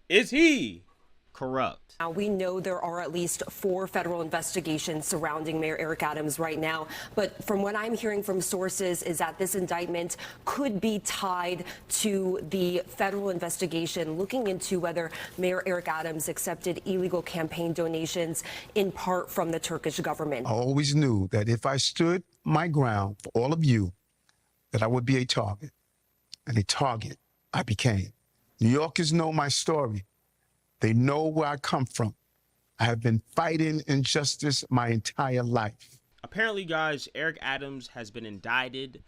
Is he corrupt? Now, we know there are at least 4 federal investigations surrounding Mayor Eric Adams right now. But from what I'm hearing from sources is that this indictment could be tied to the federal investigation looking into whether Mayor Eric Adams accepted illegal campaign donations in part from the Turkish government. I always knew that if I stood my ground for all of you, that I would be a target. And a target I became. New Yorkers know my story. They know where I come from. I have been fighting injustice my entire life. Apparently, guys, Eric Adams has been indicted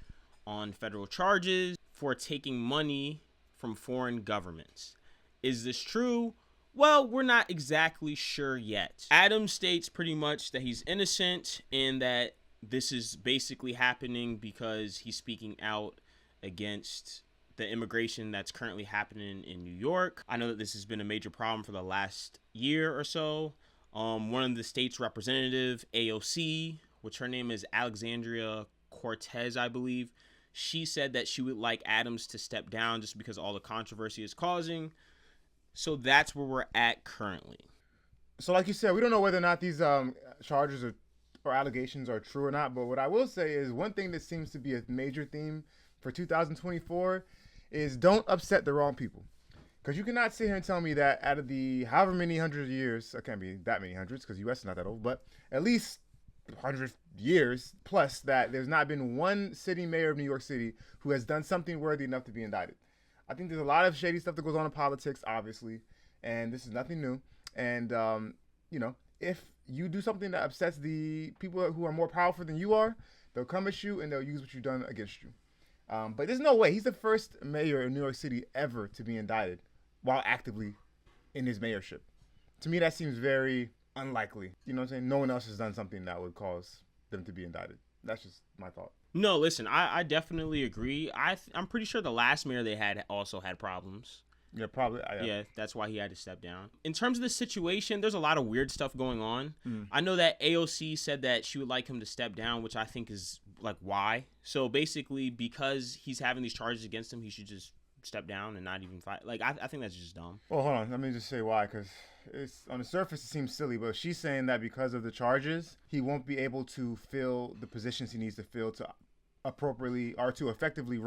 on federal charges for taking money from foreign governments. Is this true? Well, we're not exactly sure yet. Adams states pretty much that he's innocent and that this is basically happening because he's speaking out against the immigration that's currently happening in New York. I know that this has been a major problem for the last year or so. One of the state's representative, AOC, which her name is Alexandria Cortez, I believe, she said that she would like Adams to step down just because all the controversy is causing. So that's where we're at currently. So like you said, we don't know whether or not these charges or allegations are true or not. But what I will say is one thing that seems to be a major theme for 2024 is don't upset the wrong people. Because you cannot sit here and tell me that out of the however many hundreds of years, it can't be that many hundreds because the U.S. is not that old, but at least 100 years plus that there's not been one sitting mayor of New York City who has done something worthy enough to be indicted. I think there's a lot of shady stuff that goes on in politics, obviously, and this is nothing new. And, if you do something that upsets the people who are more powerful than you are, they'll come at you and they'll use what you've done against you. But there's no way. He's the first mayor of New York City ever to be indicted while actively in his mayorship. To me, that seems very unlikely. You know what I'm saying? No one else has done something that would cause them to be indicted. That's just my thought. No, listen, I definitely agree. I'm pretty sure the last mayor they had also had problems. Yeah, probably. Yeah, that's why he had to step down. In terms of the situation, there's a lot of weird stuff going on. I know that AOC said that she would like him to step down, which I think is like, why? So basically, because he's having these charges against him, he should just step down and not even fight. Like, I think that's just dumb. Well, hold on. Let me just say why, because it's on the surface it seems silly, but she's saying that because of the charges, he won't be able to fill the positions he needs to fill to appropriately or to effectively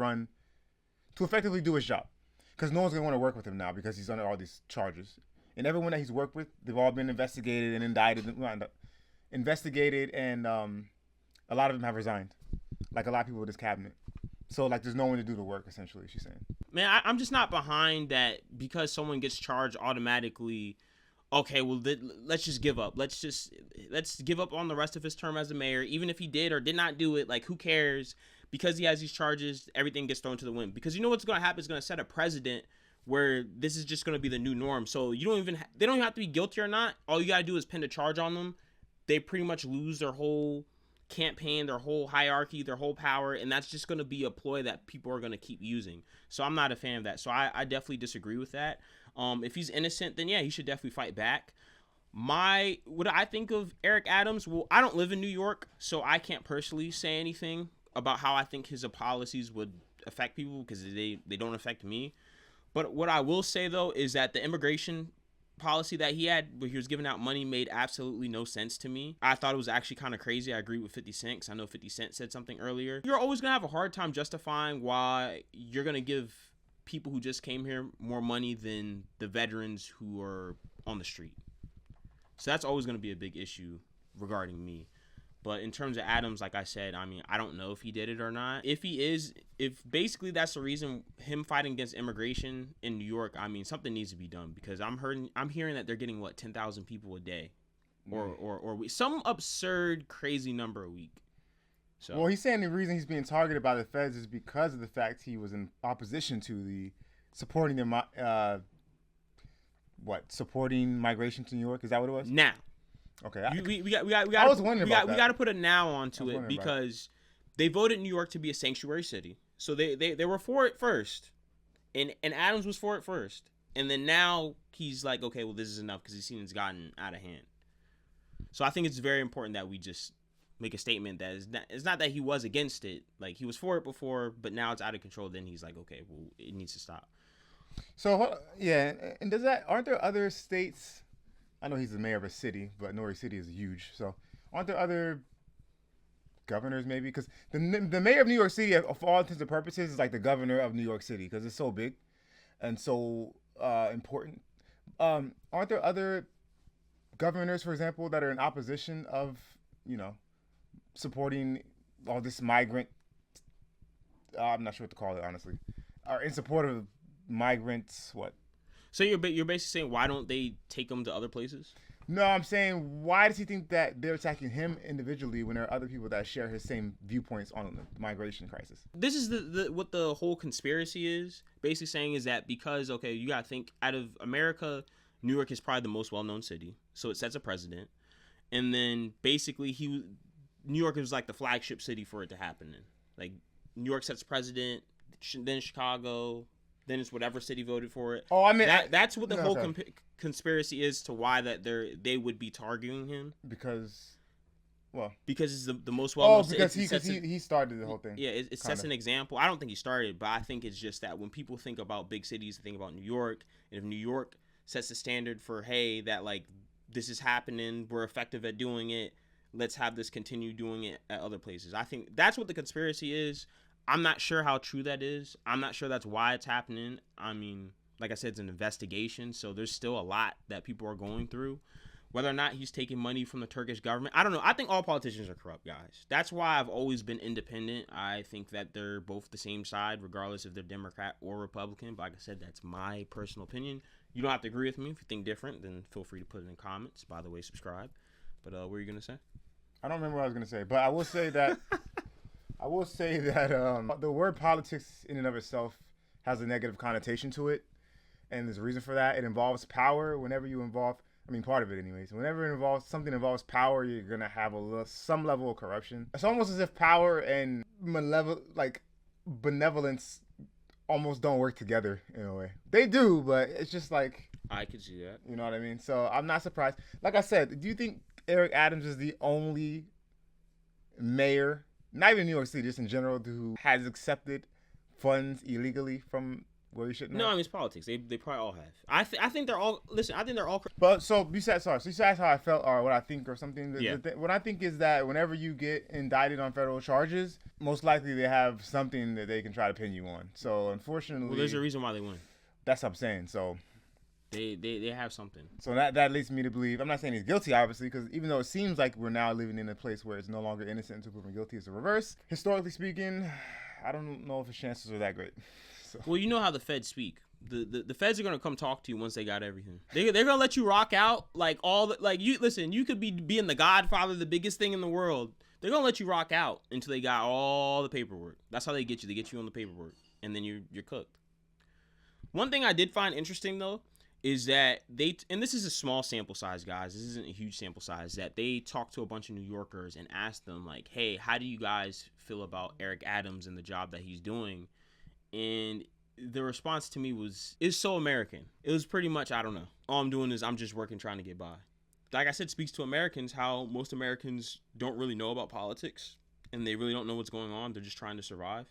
do his job. Because no one's going to want to work with him now because he's under all these charges. And everyone that he's worked with, they've all been investigated and indicted. And a lot of them have resigned. Like a lot of people with his cabinet. So, like, there's no one to do the work, essentially, she's saying. Man, I'm just not behind that because someone gets charged automatically. Okay, well, let's just give up. Let's give up on the rest of his term as a mayor. Even if he did or did not do it, like, who cares? Because he has these charges, everything gets thrown to the wind. Because you know what's going to happen? It's going to set a precedent where this is just going to be the new norm. So they don't even have to be guilty or not. All you got to do is pin a charge on them. They pretty much lose their whole campaign, their whole hierarchy, their whole power, and that's just going to be a ploy that people are going to keep using. So I'm not a fan of that. So I definitely disagree with that. If he's innocent, then yeah, he should definitely fight back. What I think of Eric Adams, well, I don't live in New York, so I can't personally say anything about how I think his policies would affect people because they don't affect me. But what I will say, though, is that the immigration policy that he had where he was giving out money made absolutely no sense to me. I thought it was actually kind of crazy. I agree with 50 Cent because I know 50 Cent said something earlier. You're always going to have a hard time justifying why you're going to give people who just came here more money than the veterans who are on the street. So that's always going to be a big issue regarding me. But in terms of Adams, like I said, I mean, I don't know if he did it or not. If basically that's the reason him fighting against immigration in New York, I mean, something needs to be done because I'm hearing that they're getting 10,000 people a day, or some absurd, crazy number a week. So well, he's saying the reason he's being targeted by the feds is because of the fact he was in opposition to the supporting migration to New York. Is that what it was? Now. Okay. I was wondering about that. We got to put a now onto it because they voted New York to be a sanctuary city. So they were for it first. And Adams was for it first. And then now he's like, okay, well, this is enough because he's seen it's gotten out of hand. So I think it's very important that we just make a statement that it's not that he was against it. Like, he was for it before, but now it's out of control. Then he's like, okay, well, it needs to stop. So yeah, and does that? Aren't there other states? I know he's the mayor of a city, but New York City is huge. So aren't there other governors maybe? Because the mayor of New York City, for all intents and purposes, is like the governor of New York City because it's so big and so important. Aren't there other governors, for example, that are in opposition of, supporting all this migrant? I'm not sure what to call it, honestly. Are in support of migrants? What? So you're basically saying, why don't they take them to other places? No, I'm saying, why does he think that they're attacking him individually when there are other people that share his same viewpoints on the migration crisis? This is what the whole conspiracy is basically saying, is that because, okay, you gotta think, out of America, New York is probably the most well-known city, so it sets a precedent. And then basically New York is like the flagship city for it to happen in. Like, New York sets a precedent, then Chicago, then it's whatever city voted for it. Oh, I mean, that's what the whole conspiracy is, to why that they would be targeting him, because it's the most well known. Because he started the whole thing. Yeah, it sets an example. I don't think he started, but I think it's just that when people think about big cities, they think about New York, and if New York sets the standard for, hey, that like this is happening, we're effective at doing it, let's have this continue doing it at other places. I think that's what the conspiracy is. I'm not sure how true that is. I'm not sure that's why it's happening. I mean, like I said, it's an investigation, so there's still a lot that people are going through. Whether or not he's taking money from the Turkish government, I don't know. I think all politicians are corrupt, guys. That's why I've always been independent. I think that they're both the same side, regardless if they're Democrat or Republican. But like I said, that's my personal opinion. You don't have to agree with me. If you think different, then feel free to put it in comments. By the way, subscribe. But what were you going to say? I don't remember what I was going to say, but I will say that the word politics in and of itself has a negative connotation to it, and there's a reason for that. It involves power. Whenever you involve, part of it anyways, whenever something involves power, you're going to have some level of corruption. It's almost as if power and benevolence almost don't work together in a way. They do, but it's just like, I could see that. You know what I mean? So I'm not surprised. Like I said, do you think Eric Adams is the only mayor, not even New York City, just in general, who has accepted funds illegally from where he shouldn't have? No, it's politics. They probably all have. I think they're all. Listen, I think they're all. But so you said how I felt or what I think or something. Yeah. What I think is that whenever you get indicted on federal charges, most likely they have something that they can try to pin you on. So unfortunately, well, there's a reason why they win. That's what I'm saying. So. They have something. So that leads me to believe, I'm not saying he's guilty, obviously, because even though it seems like we're now living in a place where it's no longer innocent until proven guilty, it's the reverse. Historically speaking, I don't know if his chances are that great. So. Well, you know how the feds speak. The feds are gonna come talk to you once they got everything. They're gonna let you rock out like all the you listen. You could be being the Godfather, the biggest thing in the world. They're gonna let you rock out until they got all the paperwork. That's how they get you. They get you on the paperwork, and then you're cooked. One thing I did find interesting though is that and this is a small sample size, guys. This isn't a huge sample size. That they talked to a bunch of New Yorkers and asked them like, "Hey, how do you guys feel about Eric Adams and the job that he's doing?" And the response to me is so American. It was pretty much, I don't know. All I'm doing is I'm just working, trying to get by. Like I said, speaks to Americans, how most Americans don't really know about politics and they really don't know what's going on. They're just trying to survive.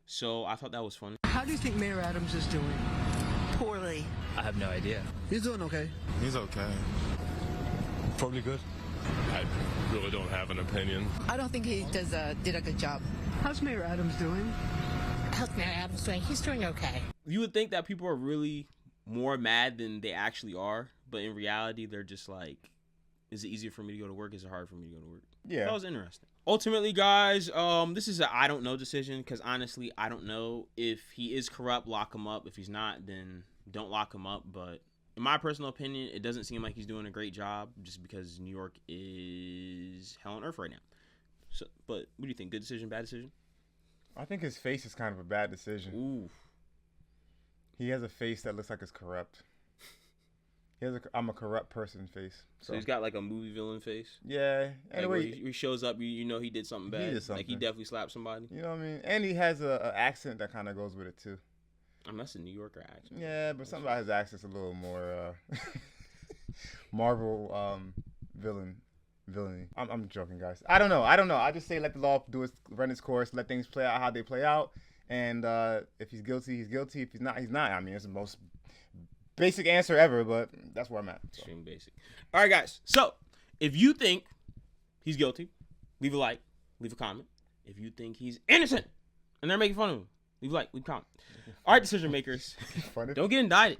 So I thought that was funny. How do you think Mayor Adams is doing? Poorly. I have no idea. He's doing okay. He's okay. Probably good. I really don't have an opinion. I don't think he did a good job. How's Mayor Adams doing? How's Mayor Adams doing? He's doing okay. You would think that people are really more mad than they actually are, but in reality, they're just like, is it easier for me to go to work? Is it hard for me to go to work? Yeah. That was interesting. Ultimately, guys, this is a I don't know decision because honestly, I don't know. If he is corrupt, lock him up. If he's not, then don't lock him up. But in my personal opinion, it doesn't seem like he's doing a great job just because New York is hell on earth right now. So, but what do you think? Good decision, bad decision? I think his face is kind of a bad decision. Ooh. He has a face that looks like it's corrupt. He has I'm a corrupt person face. So he's got like a movie villain face. Yeah. Anyway, like he shows up, you know he did something bad. He did something. Like he definitely slapped somebody. You know what I mean? And he has a accent that kind of goes with it too. I mean, that's a New Yorker accent. Yeah, but something about his accent's a little more Marvel villainy. I'm joking, guys. I don't know. I just say let the law run its course. Let things play out how they play out. And if he's guilty, he's guilty. If he's not, he's not. I mean, it's the most basic answer ever, but that's where I'm at. So. Extreme basic. All right, guys. So if you think he's guilty, leave a like, leave a comment. If you think he's innocent and they're making fun of him, leave a like, leave a comment. All right, decision makers, don't get indicted.